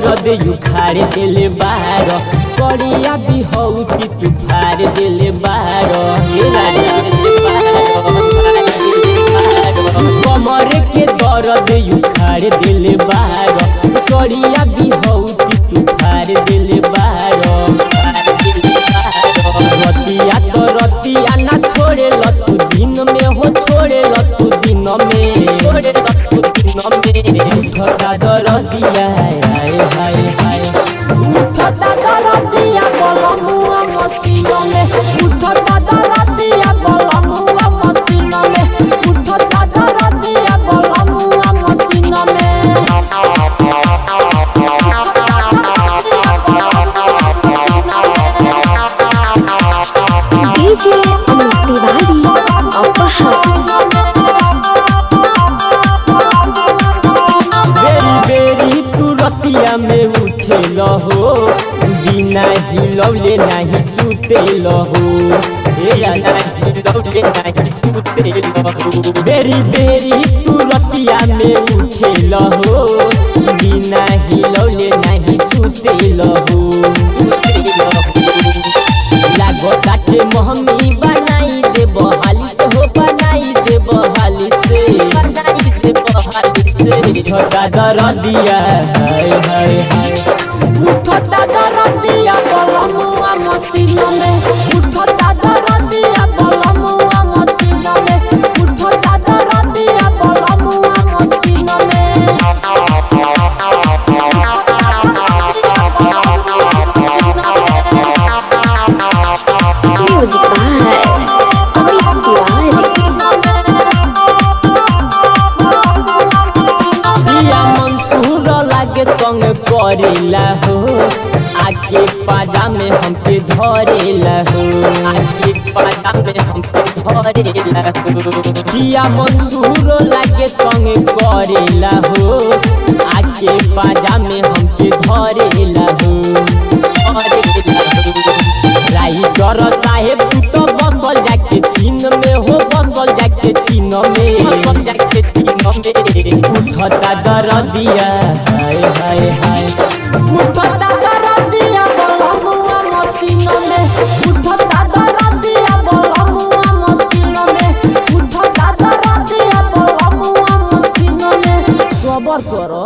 दर्द उखाड़ दिले बार सड़िया भी हौती तू फाड़ दिले बार कमर के दर्द उखाड़ दिले बार सड़िया भी हौती तू फाड़ दिले बार रतिया तो रतिया ना छोड़े तू दिन में हो छोड़े तू दिन में उठता दरदिया हाय हाय हाय उठता दरदिया बलमुआ मसीना में उठता दरदिया बलमुआ मसीना में उठता दरदिया बलमुआ मसीना में डीजे अमित तिवारी अपहर रतिया में उठे लहो बिना हिलौले नहीं सुते लहो हिलौले नहीं सुते लहो बेरी बेरी तू रतिया में उठे लहो बिना हिलौले नहीं सुते लहो लागो काटे महमी बनाई दे बहाली से हो बनाई दे बहाली से उठता दरदिया हाय हाय हाय उठता दरदिया बलमुआ मसीना में उठता दरदिया बलमुआ मसीना में उठता दरदिया बलमुआ मसीना में म्यूजिक बाय अमित तिवारी तंग करेला हो आके पाजा में हमके धरेला हो आके पाजा में हमके धरेला हो दिया मंसूर लागे तंग करेला हो आके पाजा में हमके धरेला हो राइटर साहेब तू तो बसल जाके चीन में हो बसल जाके चीन में बसल जाके चीन में उठता दरदिया हाय हाय हाय उठता दरदिया बलमुआ मसीना में उठता दरदिया बलमुआ मसीना में उठता दरदिया बलमुआ मसीना में सबर करो।